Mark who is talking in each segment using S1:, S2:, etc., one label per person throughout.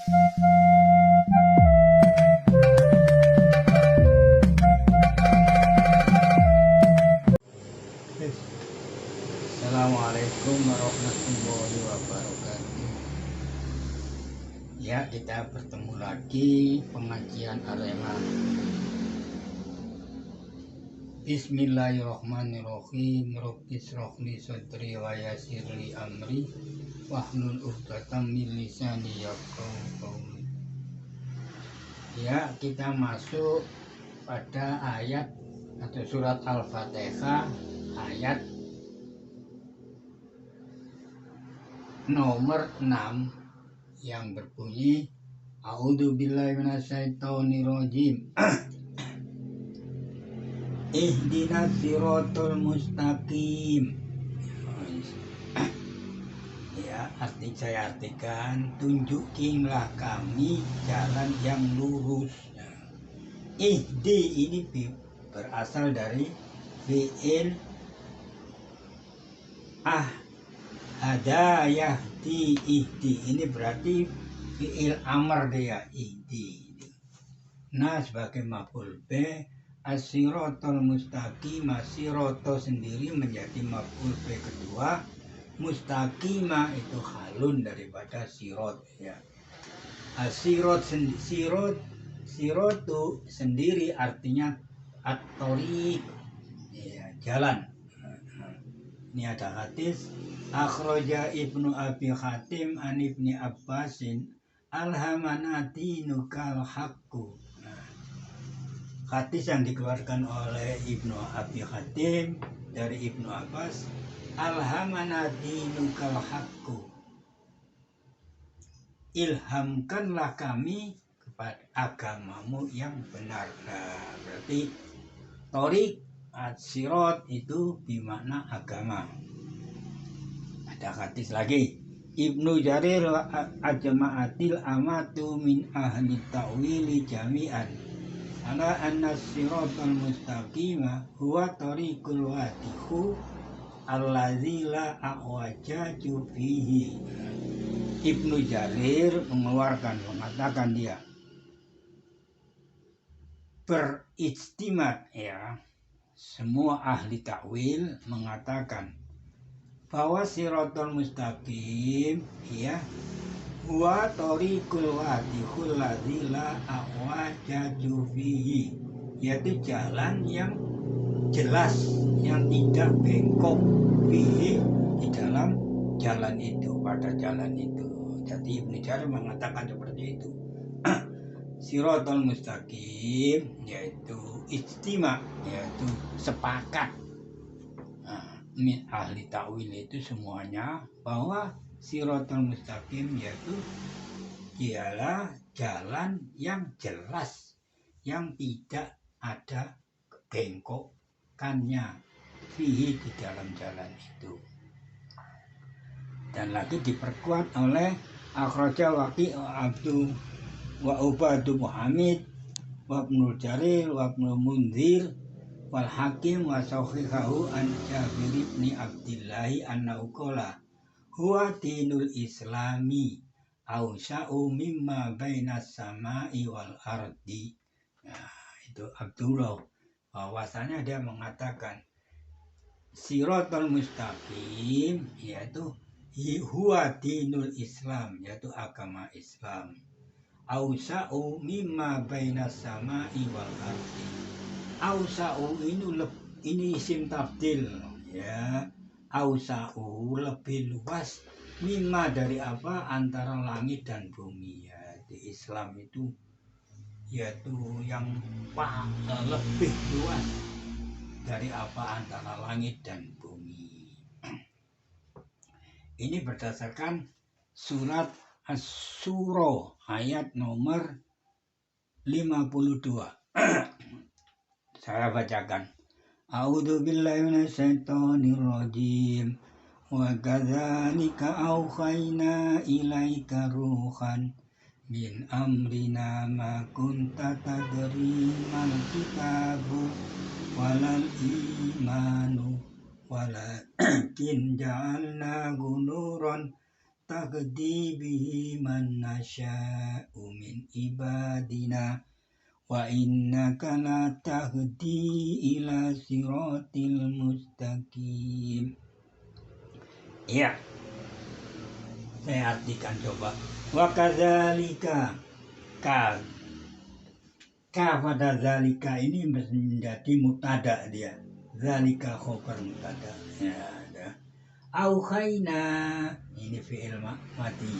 S1: Assalamualaikum warahmatullahi wabarakatuh. Ya, kita bertemu lagi pengajian Arema. Bismillahirrahmanirrahim. Rabbis shrah li sadri wa yassir li amri wahlul 'uqdatam min lisani yafqahu qawli. Ya, kita masuk pada ayat atau surat Al-Fatihah ayat nomor 6 yang berbunyi A'udzubillahi minasyaitonirrajim. Ihdinas siratal mustaqim. Ya, saya artikan, tunjukilah kami jalan yang lurus. Ihdi ini berasal dari fi'il ada yahdi, ihdi ini berarti fi'il amr dia, ihdi. Nah, sebagai maf'ul b, as-siratal mustaqim, sirato sendiri menjadi maf'ul b kedua, mustaqima itu halun daripada sirot ya. As-sirot sirotu sendiri artinya at-thoriq ya, jalan. Ini ada hadis akhraja Ibnu Abi Hatim an Ibni Abbasin alhamana dinukal haqqu. Hadis yang dikeluarkan oleh Ibnu Abi Hatim dari Ibnu Abbas, alhamana dinukal haqqu, ilhamkanlah kami kepada agamamu yang benar. Nah, berarti thoriq as-sirat itu bermakna agama. Ada hadis lagi, Ibnu Jarir ajma'atil amatu min ahli ta'wili jami'an ala anna siratal mustaqima huwa tariqul wadihu allazi la a'wajaju fihi. Ibnu Jarir mengatakan dia berijtimad ya, semua ahli takwil mengatakan bahwa siratal mustaqim ya huwa tariqul wadihul ladzi la a'wajaju fihi, yaitu jalan yang jelas yang tidak bengkok fihi, di dalam jalan itu, pada jalan itu. Jadi Ibnu Jarir mengatakan seperti itu. Siratal mustaqim yaitu ijtima, yaitu sepakat min ahli ta'wil itu semuanya bahwa siratal mustaqim yaitu ialah jalan yang jelas yang tidak ada bengkokannya fihi, di dalam jalan itu. Dan lagi diperkuat oleh akhraja waqi abdu wa ubadu Muhammad wa ibnul Jarir wa ibnul Munzir wal Hakim wa sahihahu an Jabir ibn Abdillahi annahu qala huwa dinul islami awsa'u mimma bainas samai wal ardi. Nah, itu Abdullah, bahwasanya dia mengatakan siratal mustaqim yaitu huwa dinul Islam, yaitu agama Islam, awsa'u mimma bainas samai wal ardi. Awsa'u ini isim tafdil ya, awsa'u lebih luas, mimma dari apa, antara langit dan bumi ya. Di Islam itu yaitu yang lebih luas dari apa, antara langit dan bumi. Ini berdasarkan surat Asy-Syura ayat nomor 52. Saya bacakan. A'udzubillahi minasyaitonirrajim. Wa kadzalika auhayna ilaika ruhan min amrina ma kunta tadri mal kitabu walal imanu walakin ja'alna nuran tahdi bihi man nasya'u min ibadina wa innaka la tahdi ila siratil mustaqim. Ya, saya artikan coba. Wa kadzalika ka pada zalika ini menjadi mutada dia. Zalika khobar mutada. Ya, ada. Auhayna ini fi'il mati.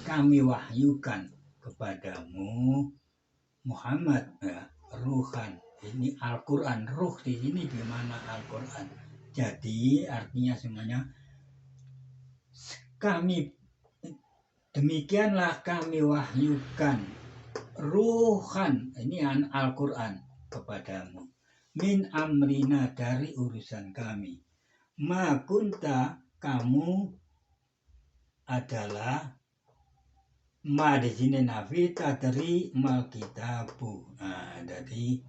S1: Kami wahyukan kepadamu Muhammad ya, ruhan. Ini Al-Qur'an. Ruh di sini di mana Al-Qur'an. Jadi artinya semuanya kami demikianlah kami wahyukan ruhan ini Al-Qur'an kepadamu min amrina dari urusan kami ma kunta kamu adalah ma di sini nafi tadri mal kitabu. Nah, jadi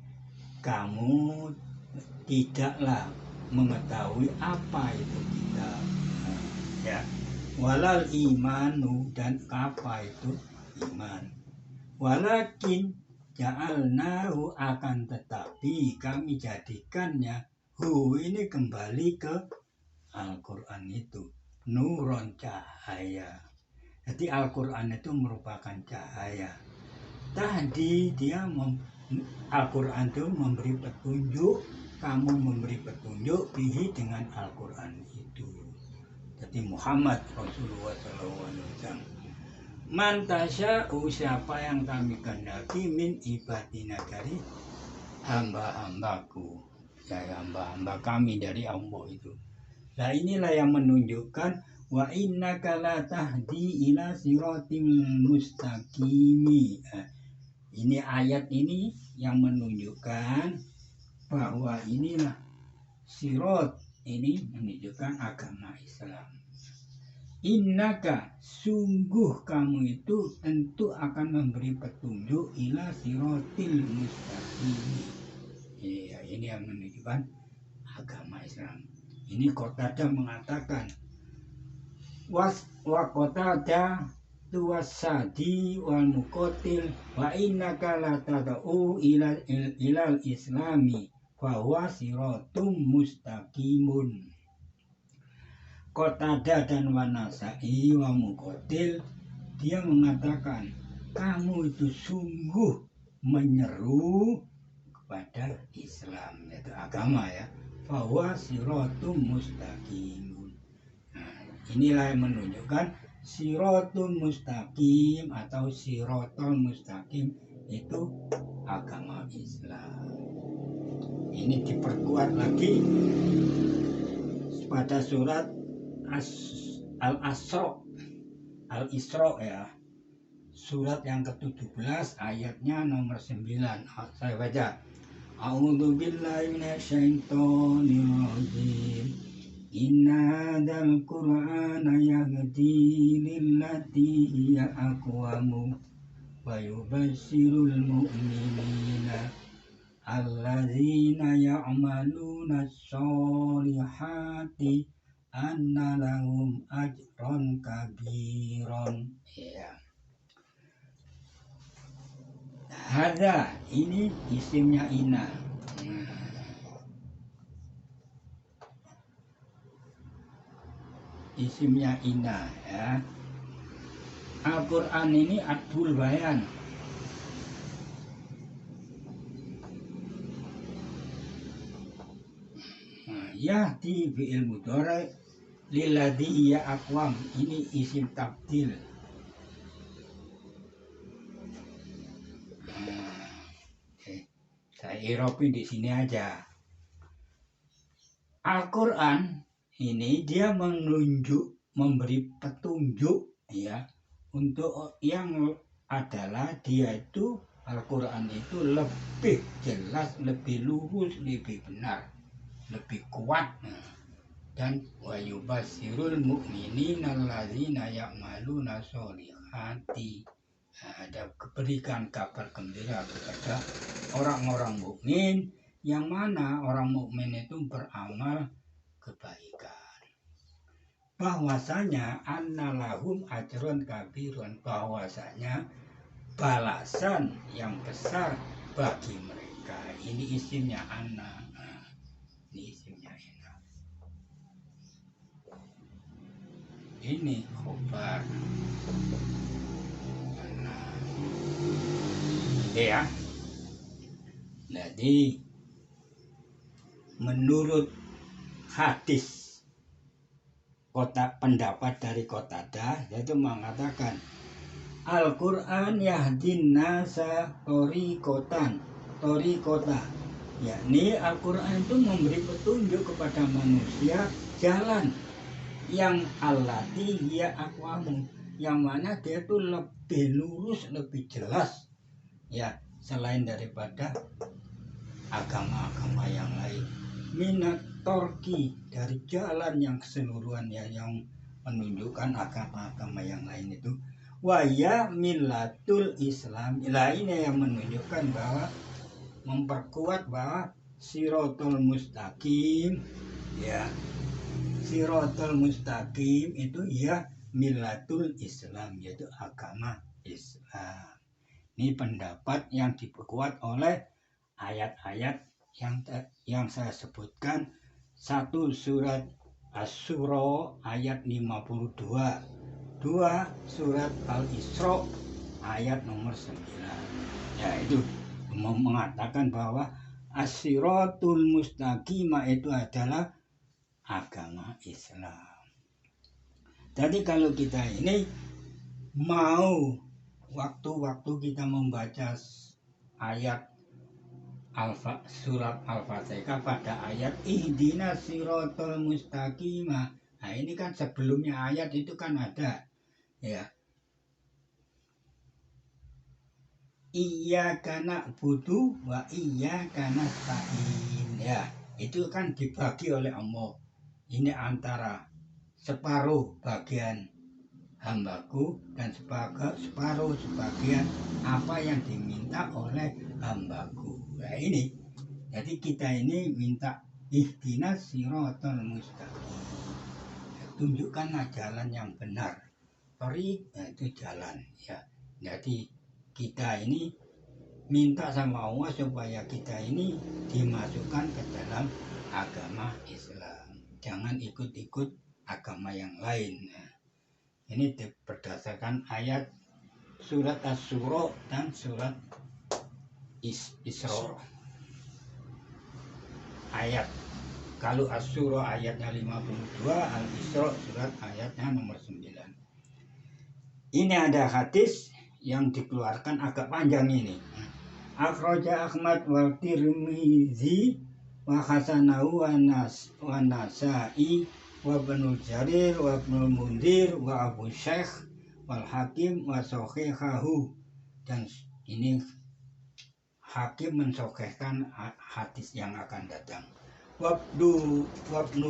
S1: kamu tidaklah mengetahui apa itu kitab. Nah, ya walal imanu dan apa itu iman. Walakin ja'alnahu akan tetapi kami jadikannya ini kembali ke Al-Qur'an itu nuron cahaya. Jadi Al-Qur'an itu merupakan cahaya. Tadi dia Al-Qur'an itu memberi petunjuk, kamu memberi petunjuk bihi dengan Al-Qur'an itu. Jadi Muhammad Rasulullah SAW. Man tasya'u siapa yang kami kehendaki min ibadina dari hamba-hambaku. Ya hamba-hamba kami dari Allah itu. Nah inilah yang menunjukkan wa innaka la tahdi ila siratim mustaqimi. Nah, ini ayat ini yang menunjukkan bahwa inilah sirat ini menunjukkan agama Islam. Innaka sungguh kamu itu tentu akan memberi petunjuk ila siratil mustaqim. Ya, ini yang menunjukkan agama Islam. Ini Qatadah mengatakan wa Qatadah tuwasadi wal muqatil wa innaka la tad'u ilal islami fa huwa siratum mustaqimun. Qatadah dan Wanasai wa Muqatil dia mengatakan kamu itu sungguh menyeru kepada Islam, yaitu agama ya. Bahwa siratum mustaqimun. Nah, inilah yang menunjukkan siratum mustaqim atau siratul mustaqim itu agama Islam. Ini diperkuat lagi pada surat Al-Isra ya, surat yang ke-17 ayatnya nomor 9. Saya baca. A'udzu billahi minasyaitonir rajim. Inna hadzal qur'ana yahdi lillati hiya aqwamu wa yubasyirul mu'minina alladzina ya'maluna sholihati anna lahum ajron kabiron. Ya. Hadza ini isimnya ina. Isimnya ina ya. Al-Qur'an ini adul bayan. Yahdi fi'il mudhari lilladhi ya aqwam, ini isim tabdil. Saya irobi di sini aja. Al-Qur'an ini dia memberi petunjuk ya untuk yang adalah dia itu Al-Qur'an itu lebih jelas, lebih lurus, lebih benar, lebih kuat. Dan wa yubasyirul mu'minina alladzina ya'maluna sholihati. Ada berikan kabar gembira kepada orang-orang mukmin yang mana orang mukmin itu beramal kebaikan. bahwasanya annalahum ajrun kabirun, bahwasanya balasan yang besar bagi mereka. Ini isimnya anna, ini isimnya inna, ini khobar anna. Ya, jadi menurut hadis pendapat dari Qatadah, yaitu mengatakan Al-Quran yahdin nasa toriqotan, yakni Al-Quran itu memberi petunjuk kepada manusia jalan yang allati hiya aqwamu, yang mana dia itu lebih lurus, lebih jelas ya, selain daripada agama-agama yang lain. Minat torki, dari jalan yang keseluruhan ya, yang menunjukkan agama-agama yang lain itu. Waya millatul Islam, lah ini yang menunjukkan bahwa, memperkuat bahwa siratul mustaqim ya, siratul mustaqim itu ya millatul Islam, yaitu agama Islam. Ini pendapat yang diperkuat oleh ayat-ayat yang saya sebutkan. Satu, surat Asy-Syura ayat 52, dua, surat Al-Isra ayat nomor 9. Ya, itu mengatakan bahwa as-siratul mustaqimah itu adalah agama Islam. Jadi kalau kita ini mau waktu-waktu kita membaca ayat surat Al-Fatihah pada ayat ihdinas siratal mustaqimah, nah ini kan sebelumnya ayat itu kan ada ya, iyyaka na'budu wa iyyaka nasta'in, ya itu kan dibagi oleh Allah. Ini antara separuh bagian hambaku dan separuh sebagian apa yang diminta oleh hambaku. Nah ini, jadi kita ini minta ihdinas siratal mustaqim, tunjukkanlah jalan yang benar. Thoriq itu jalan ya. Jadi kita ini minta sama Allah supaya kita ini dimasukkan ke dalam agama Islam, jangan ikut-ikut agama yang lain. Ini berdasarkan ayat surat Asy-Syura dan surat Isra. Ayat, kalau Asy-Syura ayatnya 52, Al-Isra surat ayatnya nomor 9. Ini ada hadis yang dikeluarkan agak panjang ini. Akhraja Ahmad wa Tirmizi wa hasanahu wa Nasa'i wa Ibnu Jarir wa Ibnu Mundir wa Abu Syekh wal Hakim wa sahihahu, dan ini Hakim mensahihkan hadis yang akan datang. Wabnu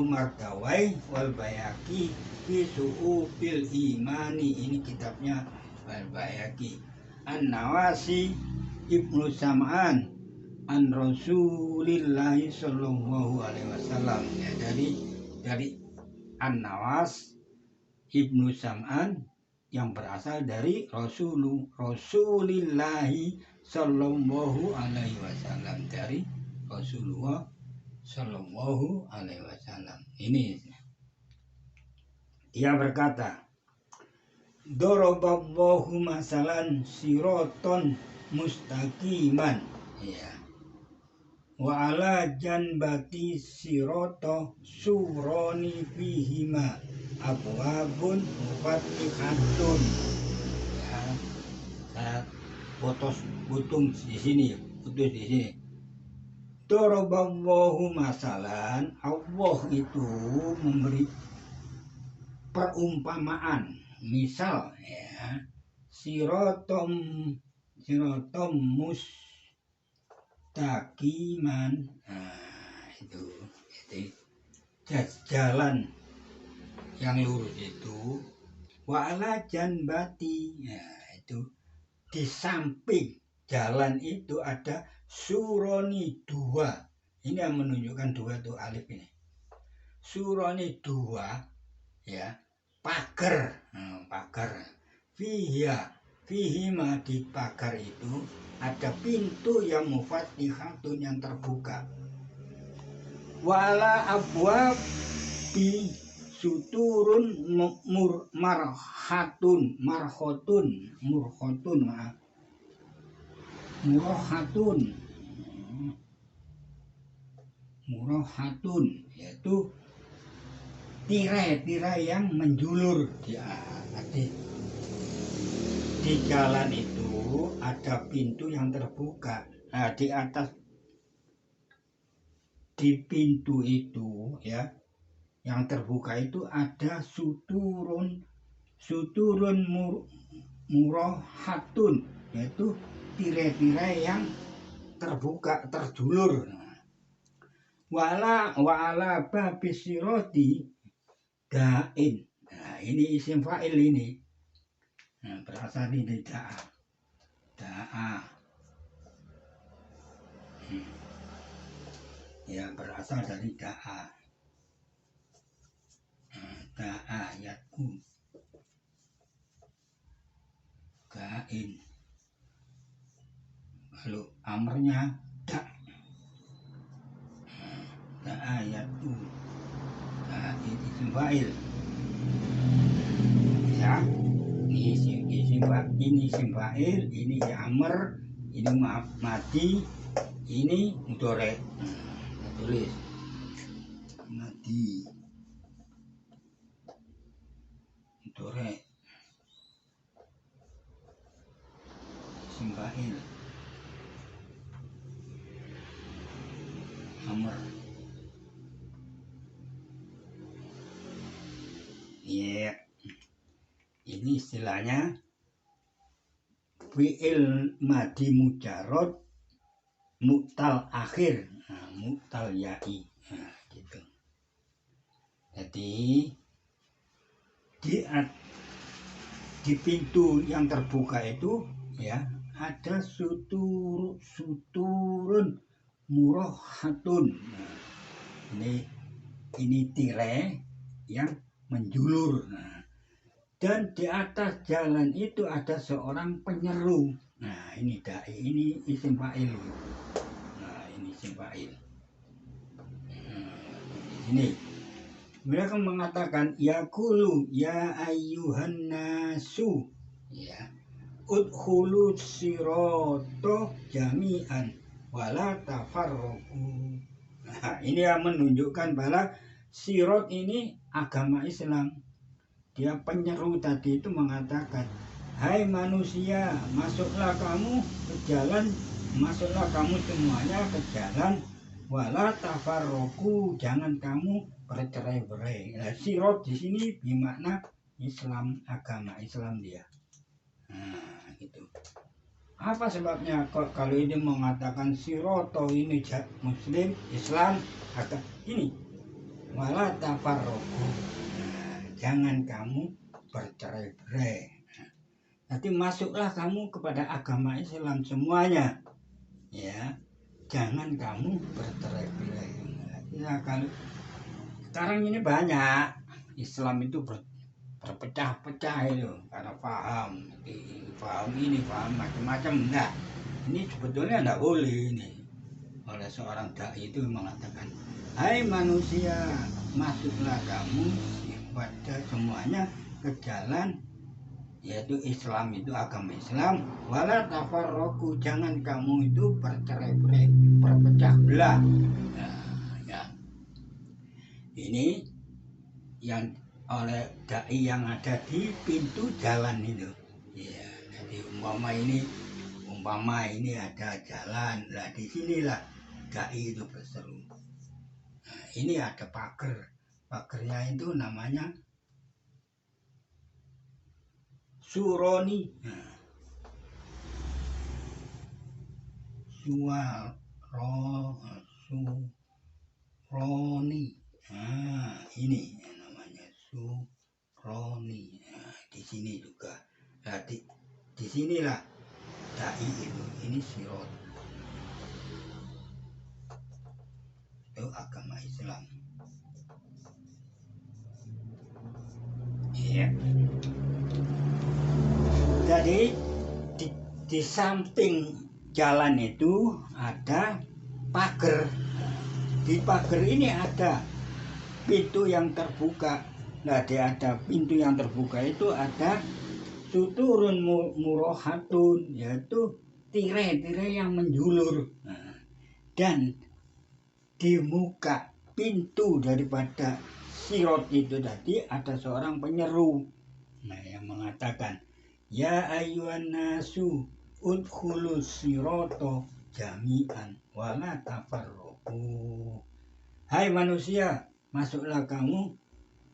S1: Mardawai wal Bayaki fi Su'ubil Imani, ini kitabnya Al Bayaki. An-Nawasi Ibnu Sam'an an Rasulillahi sallallahu alaihi wasallam, ya, dari An-Nawas Ibnu Sam'an yang berasal dari Rasulillahi sallallahu alaihi wasallam, dari Rasulullah sallallahu alaihi wasallam. Ini dia berkata, daraballahu masalan siraton mustaqiman, ya, wa ala janbati sirato suroni fihima abwabun mufattihatun, ya, saya putus di sini. Daraballahu masalan, Allah itu memberi perumpamaan, misal ya, siratom mustaqiman, nah itu jalan yang lurus itu, wa ala janbati, ya itu di samping jalan itu ada suroni, dua, ini yang menunjukkan dua itu alif ini, suroni dua ya, pagar, pagar. Fihi ma di pagar itu ada pintu yang mufatihatun yang terbuka. Wala abwab di suturun marhatun murhatun, yaitu tirai-tirai yang menjulur di jalan itu ada pintu yang terbuka. Nah, di atas di pintu itu ya yang terbuka itu ada suturun murhatun, yaitu tirai-tirai yang terbuka terjulur. Wa'ala babis siroti da'in. Nah, ini isim fa'il ini. Nah, berasal dari da'a. Ya, berasal dari da'a. Da'a yatku. Da'in. Lalu amarnya da'a yatku. Da'in isim fa'il. Ya. Ini isim fa'il, ini amr, ini mati, ini mudhari. Tulis mati mudhari isim fa'il amr. Ya, ini istilahnya fi'il madi mujarrad mu'tal akhir, mu'tal ya'i, gitu. Jadi di pintu yang terbuka itu ya ada suturun murhatun. Ini tirai yang menjulur. Dan di atas jalan itu ada seorang penyeru. Nah, ini da'i, ini isim fa'il. Nah, ini isim fa'il. Ini mereka mengatakan yaqulu ya ayyuhan nasu, ya, udkhulu sirata jami'an wala tafarraqu. Nah, ini yang menunjukkan bahwa sirat ini agama Islam. Dia penyeru tadi itu mengatakan, hai manusia, masuklah kamu ke jalan, masuklah kamu semuanya ke jalan, wala tafarraqu, jangan kamu bercerai-berai. Nah, sirat di sini bermakna Islam, agama Islam dia. Nah, gitu. Apa sebabnya kalau ini mengatakan siroto ini Muslim, Islam, agama ini wala tafarraqu. Jangan kamu bercerai-berai. Nanti masuklah kamu kepada agama Islam semuanya, ya. Jangan kamu bercerai-berai. Ya, kalau sekarang ini banyak Islam itu berpecah-pecah itu karena paham ini, paham macam-macam. Nah, ini sebetulnya tidak boleh ini. Oleh seorang dai itu mengatakan, hai manusia, masuklah kamu pada semuanya ke jalan, yaitu Islam, itu agama Islam, wala tafarraqu, jangan kamu itu bercerai-berai, berpecah belah. Nah, ya. Ini yang oleh dai yang ada di pintu jalan itu. Ya, jadi umpama ini ada jalan, lah di sinilah dai itu berseru. Nah, ini ada pagernya itu namanya suroni. Nah, suroni. Nah, ini namanya suroni. Nah, di sini juga. Nah, di sinilah dai itu. Ini sirot. Itu agama Islam. ya. Jadi di samping jalan itu ada pagar. Di pagar ini ada pintu yang terbuka. Nah, dia ada pintu yang terbuka itu ada suturun murohatun, yaitu tirai-tirai yang menjulur. Nah, dan di muka pintu daripada sirot itu tadi ada seorang penyeru, nah, yang mengatakan, ya ayyuhan nasu udkhulus siroto jami'an wala tafarraqu. Hai manusia, masuklah kamu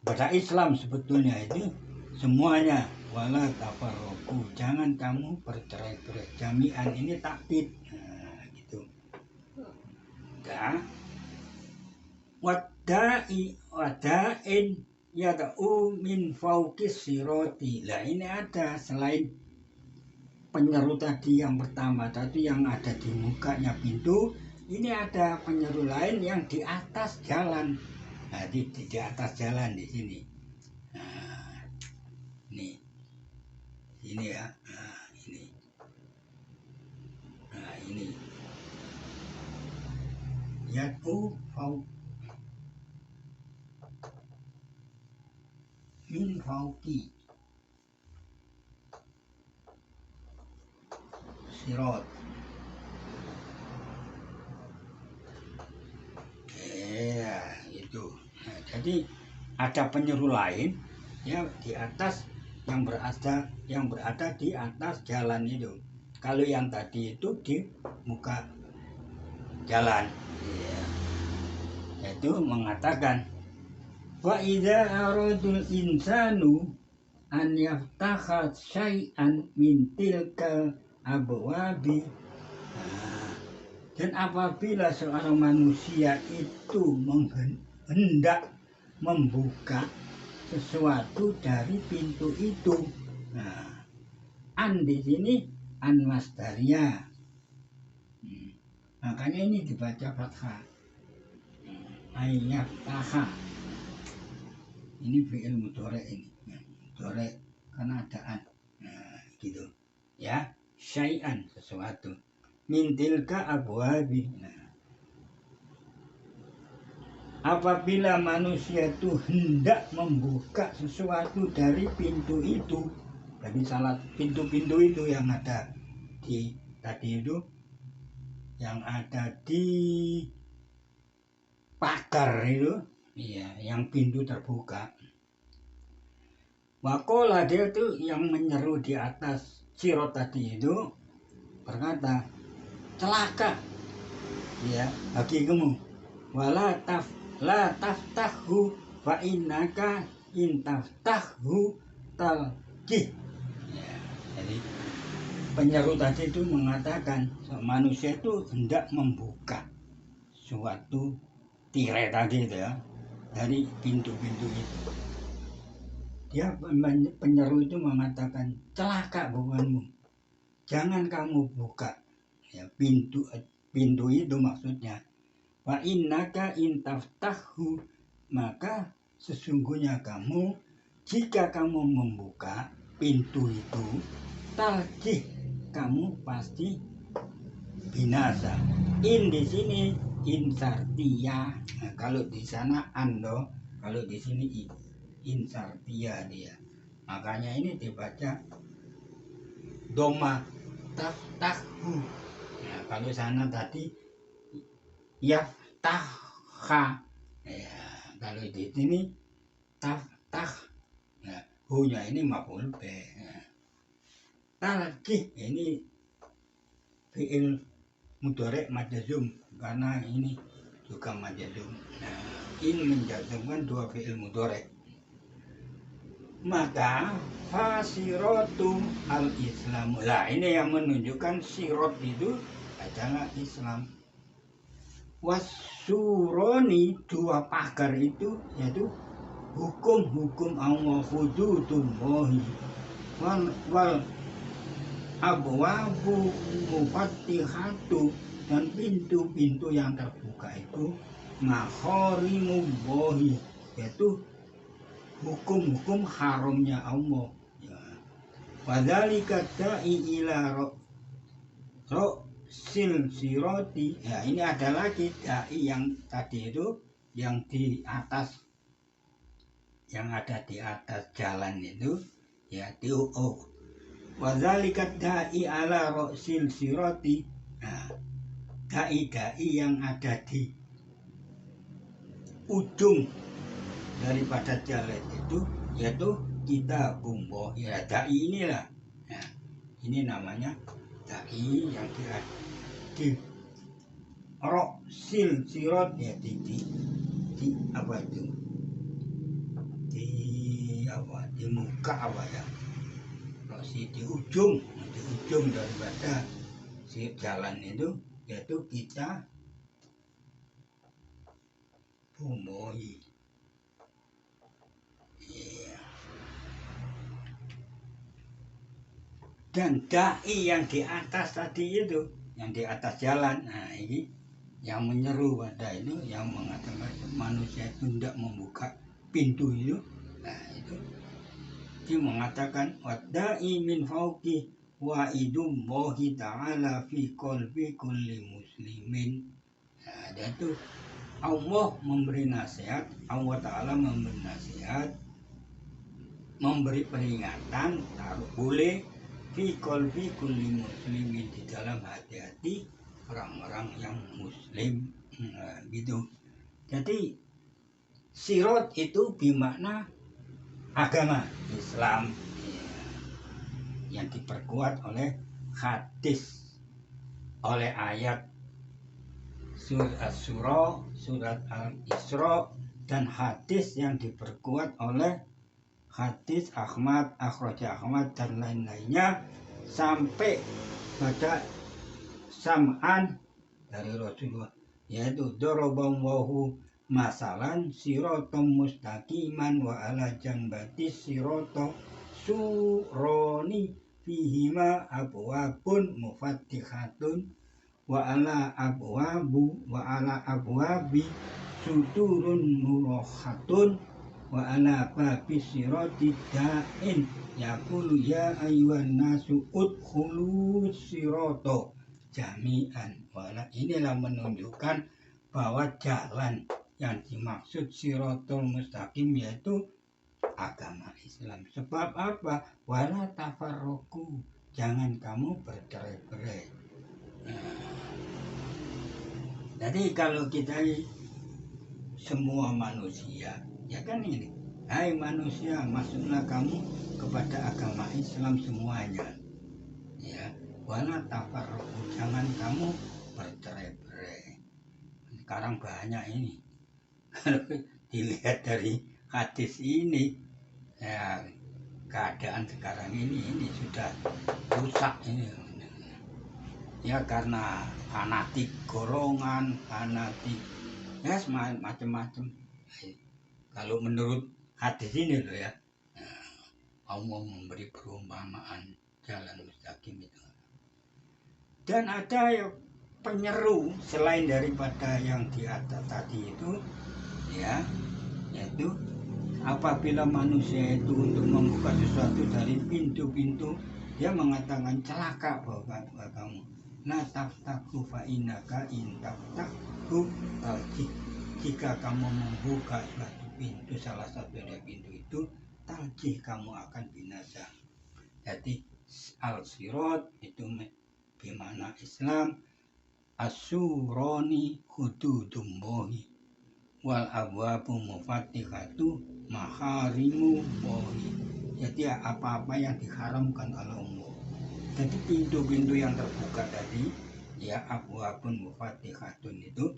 S1: pada Islam, sebetulnya itu semuanya, wala tafarraqu, jangan kamu bercerai-berai. Jami'an ini takbid, nah, gitu. Nah, wada'in yada'u min fauqis siroti. Lah ini ada selain penyeru tadi yang pertama tadi yang ada di mukanya pintu, ini ada penyeru lain yang di atas jalan. Nah, di atas jalan di sini. Nah, ini ya. Nah, ini. Nah, ini. Yad'u fauq min fauqi sirot. Ya, itu. Nah, jadi ada penyeru lain ya di atas yang berada di atas jalan itu. Kalau yang tadi itu di muka jalan. Ya. Itu mengatakan wa idza aradul insanu an yaftaha syai'an min tilka abwabi. Nah, dan apabila seorang manusia itu hendak membuka sesuatu dari pintu itu, nah, an di sini an masdaria, makanya ini dibaca fathah. Ayyaftaha ini fi'il mudhari ini, mudhari karena ada an, nah, gitu ya, syai'an sesuatu min tilka abwabi. Nah, apabila manusia itu hendak membuka sesuatu dari pintu itu, dari salah pintu-pintu itu yang ada di tadi itu, yang ada di pagar itu, iya, yang pintu terbuka. Wakola, dia itu yang menyeru di atas sirot tadi itu berkata, celaka ya bagi kamu, wala taftahu fa innaka in taftahu talqih. Ya, jadi penyeru tadi itu mengatakan manusia itu hendak membuka suatu tirai tadi itu ya, dari pintu-pintu itu. Dia penyeru itu mengatakan, celaka bukanmu, jangan kamu buka ya pintu itu maksudnya. Wa innaka in taftahu, maka sesungguhnya kamu jika kamu membuka pintu itu, talqih, kamu pasti binasa. In di sini insartia. Nah, kalau di sana ando, kalau di sini insartia dia. Makanya ini dibaca doma taftahu. Nah, kalau sana tadi yaftaha. Ya, kalau di sini taftah. Nah, hu-nya ini maf'ul bih. Nah, talqih ini fi'il mudhari majzum karena ini juga majzum. Nah, ini menjazmkan dua fi'il mudhari. Maka fasiratu al-Islam. Lah ini yang menunjukkan sirot itu adalah Islam. Wasuroni, dua pagar itu yaitu hukum-hukum Allah, hududullahi wal abwabu mufattihatu, dan pintu-pintu yang terbuka itu makharimullahi, yaitu hukum-hukum haramnya Allah. Ya. Wadzalika da'i ila ro'sil siroti. Ya, ini ada lagi da'i yang tadi itu yang di atas, yang ada di atas jalan itu, ya wadzalika da'i ala ro'sil siroti. Nah, da'i-da'i yang ada di ujung daripada jalan itu, yaitu kita bumbo, ya da'i inilah. Nah, ini namanya da'i yang di ro'sil sirot, ya di apa itu, di muka apa ya, ro'si di ujung daripada si jalan itu, yaitu kita bumboi. Yeah. Dan da'i yang di atas tadi itu, yang di atas jalan, nah ini yang menyeru pada itu, yang mengatakan manusia itu tidak membuka pintu itu. Nah itu dia mengatakan wada'i min fauqi wa idummohi ta'ala fi qalbi kulli muslimin. Nah dia itu Allah memberi nasihat, Allah Ta'ala memberi nasihat, memberi peringatan, boleh fi qalbi kulli muslimin, di dalam hati-hati orang-orang yang muslim. Nah, gitu. Jadi sirot itu bermakna agama Islam, ya, yang diperkuat oleh hadis, oleh ayat surat As-Surah, surat Al-Isra, dan hadis yang diperkuat oleh hadis Ahmad, Akhraja Ahmad, dan lain-lainnya, sampai pada sam'an dari Rasulullah, yaitu daraballahu masalan siratam mustaqiman wa ala jambati sirata suroni fihima abwabun mufattihatun wa ala abwabi suturun murahatun wa ala babi sirati da'in yaqulu ya ayyuhan nasu udkhulu sirata jami'an. Wala, inilah menunjukkan bahwa jalan yang dimaksud siratul mustaqim yaitu agama Islam. Sebab apa? Wala tafarruqu, jangan kamu bercerai-berai. Jadi kalau kita semua manusia, ya kan ini, hai manusia, masuklah kamu kepada agama Islam semuanya, ya, wala tafarruqu, jangan kamu bercerai-berai. Sekarang banyak ini, kalau dilihat dari hadis ini, ya keadaan sekarang ini sudah rusak ini. Ya karena fanatik golongan, fanatik, ya macam-macam. Kalau menurut hadis ini loh ya, Allah memberi perumpamaan jalan mustaqim itu. Dan ada yang penyeru selain daripada yang di atas tadi itu, ya, yaitu apabila manusia itu untuk membuka sesuatu dari pintu-pintu, dia mengatakan celaka bahwa kamu. La taftahu fa innaka in taftahu, jika kamu membuka suatu pintu, salah satu dari pintu itu, taljih, kamu akan binasa. Jadi al-sirat itu bimana Islam, as-suroni hududumbohi wal abwabu mufattihatu maharimu bohi. Jadi apa-apa yang diharamkan oleh Allah. Jadi pintu-pintu yang terbuka tadi, ya abwabun mufattihatun itu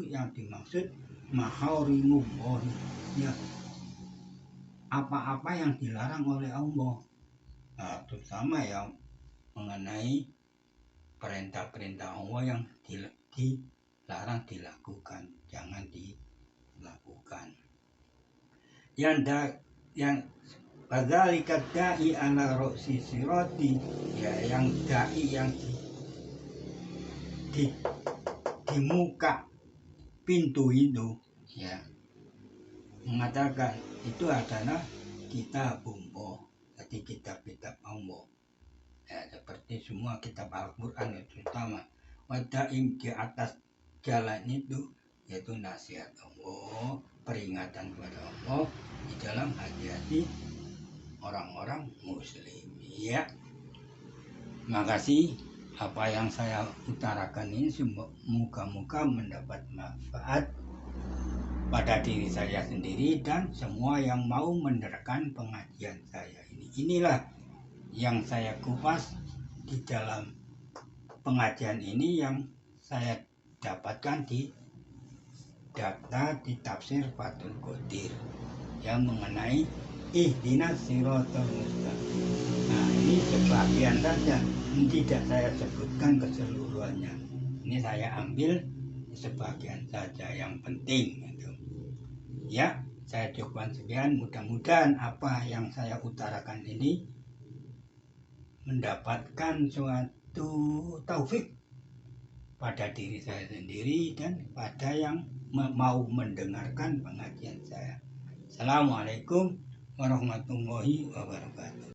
S1: yang dimaksud maharimu bohi, ya apa-apa yang dilarang oleh Allah. Nah, terutama yang mengenai perintah-perintah Allah yang dilarang dilakukan, jangan dilakukan. Yang Wadzalika da'i ala ro'si sirati, ya yang da'i yang di muka pintu itu, ya mengatakan itu adalah kitab umum, jadi kitab-kitab Allah. Ya, seperti semua kitab Al-Quran itu terutama wadaim di atas jalan itu, yaitu nasihat Allah, peringatan kepada Allah di dalam hati-hati orang-orang muslim. Ya, makasih. Apa yang saya utarakan ini semoga-moga mendapat manfaat pada diri saya sendiri dan semua yang mau menerangkan pengajian saya ini. Inilah yang saya kupas di dalam pengajian ini yang saya dapatkan di data di tafsir Fathul Qadir yang mengenai ihdinas siratal mustaqim. Nah, ini sebagian saja, tidak saya sebutkan keseluruhannya. Ini saya ambil sebagian saja yang penting gitu. Ya, saya coba sekian, mudah-mudahan apa yang saya utarakan ini mendapatkan suatu taufik pada diri saya sendiri dan pada yang mau mendengarkan pengajian saya. Assalamualaikum warahmatullahi wabarakatuh.